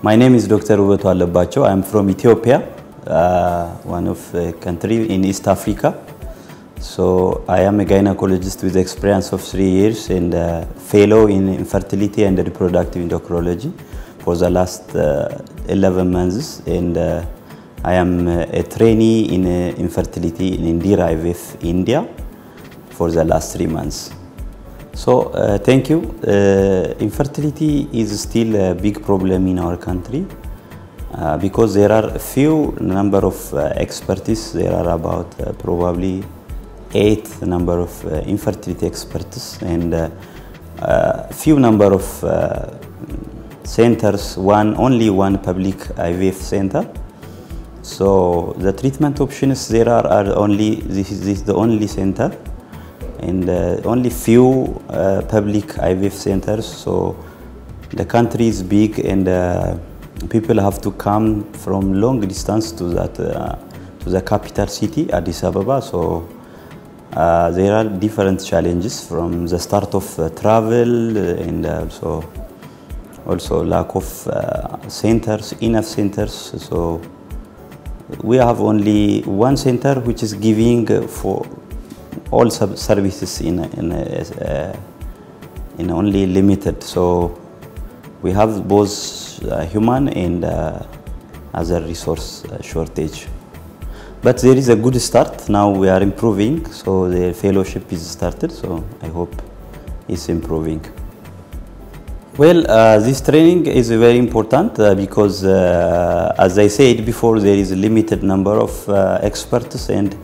My name is Dr. Wubetu Alebachew. I am from Ethiopia, one of the country in East Africa. So I am a gynecologist with experience of 3 years and a fellow in infertility and reproductive endocrinology for the last 11 months. And I am a trainee in infertility in Indira IVF India for the last 3 months. So thank you. Infertility is still a big problem in our country because there are a few number of experts. There are about probably 8 number of infertility experts and few number of centers, only one public IVF center. So the treatment options there are only, this is the only center and only few public IVF centers. So the country is big and people have to come from long distance to the capital city, Addis Ababa. So there are different challenges from the start of travel and also lack of centers, enough centers. So we have only one center which is giving for all services in only limited. So we have both human and other resource shortage. But there is a good start. Now we are improving. So the fellowship is started. So I hope it's improving. Well, this training is very important because, as I said before, there is a limited number of experts and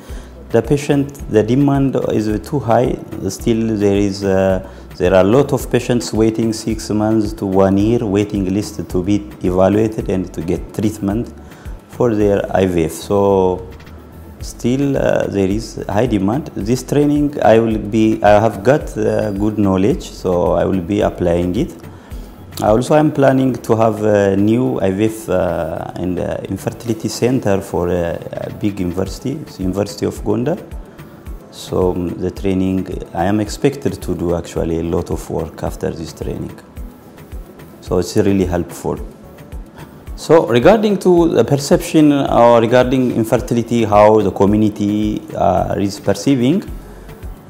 the patient, the demand is too high. Still, there are a lot of patients waiting 6 months to 1 year waiting list to be evaluated and to get treatment for their IVF. So still there is high demand. This training I have got good knowledge, so I will be applying it. Also, I'm planning to have a new IVF and infertility center for a big university, the University of Gondar. So the training, I am expected to do actually a lot of work after this training. So it's really helpful. So regarding to the perception or regarding infertility, how the community is perceiving,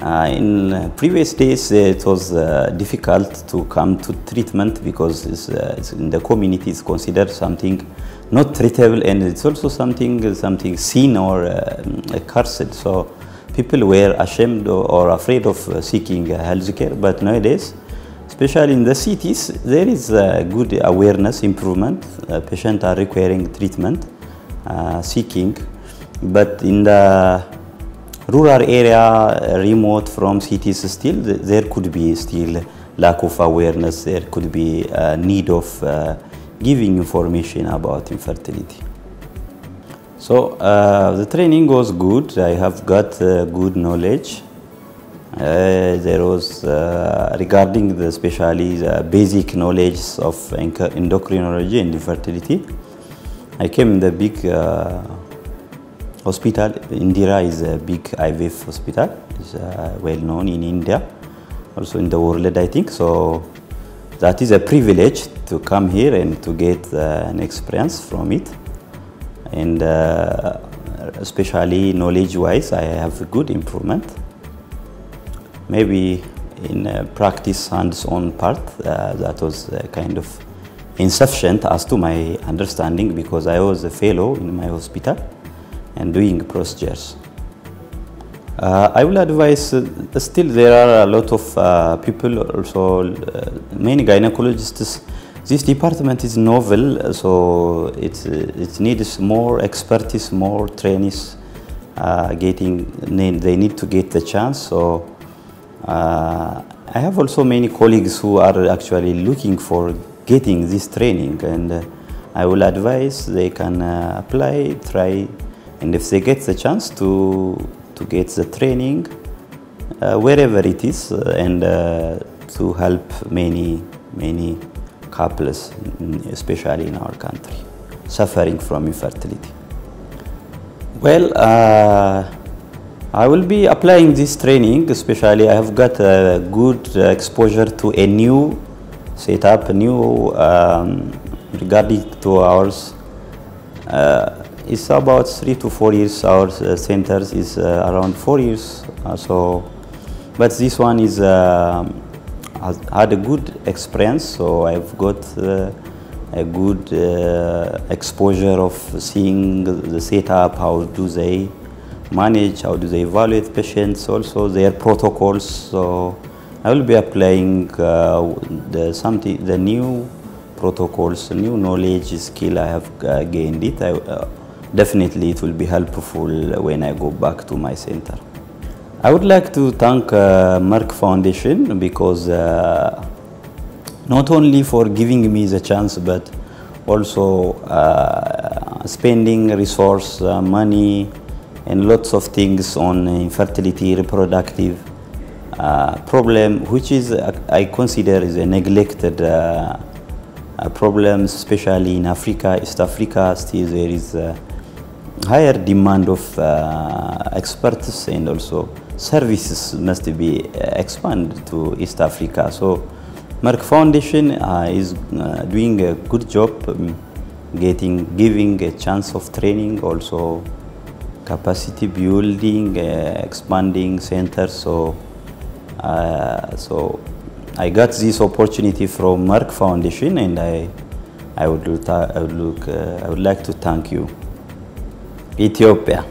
in previous days it was difficult to come to treatment because it's in the community it's considered something not treatable and it's also something seen or cursed. So people were ashamed or afraid of seeking health care. But nowadays, especially in the cities, there is good awareness improvement. Patients are requiring treatment, seeking, but in the rural area, remote from cities, still there could be still lack of awareness. There could be a need of giving information about infertility. So the training was good. I have got good knowledge. There was regarding especially the basic knowledge of endocrinology and infertility. I came in the big hospital. Indira is a big IVF hospital. It's well known in India, also in the world, I think. So that is a privilege to come here and to get an experience from it. And especially knowledge-wise, I have a good improvement. Maybe in practice hands-on part, that was kind of insufficient as to my understanding because I was a fellow in my hospital and doing procedures. I will advise, still there are a lot of people, also many gynecologists. This department is novel, so it needs more expertise, more trainees. They need to get the chance. So I have also many colleagues who are actually looking for getting this training, and I will advise they can apply, try, and if they get the chance to get the training wherever it is, and to help many couples, especially in our country, suffering from infertility. Well, I will be applying this training, especially I have got a good exposure to a new setup, a new regarding to ours, it's about 3 to 4 years. Our centers is around 4 years. But this one is has had a good experience. So I've got a good exposure of seeing the setup. How do they manage? How do they evaluate patients? Also their protocols. So I will be applying the new protocols, the new knowledge, skill I have gained it. Definitely it will be helpful when I go back to my center. I would like to thank Merck Foundation because not only for giving me the chance, but also spending resource, money, and lots of things on infertility, reproductive problem, which is I consider is a neglected problem, especially in Africa, East Africa. Still there is higher demand of experts, and also services must be expanded to East Africa. So Merck Foundation is doing a good job giving a chance of training, also capacity building, expanding centers. So I got this opportunity from Merck Foundation, and I would like to thank you. Ethiopia.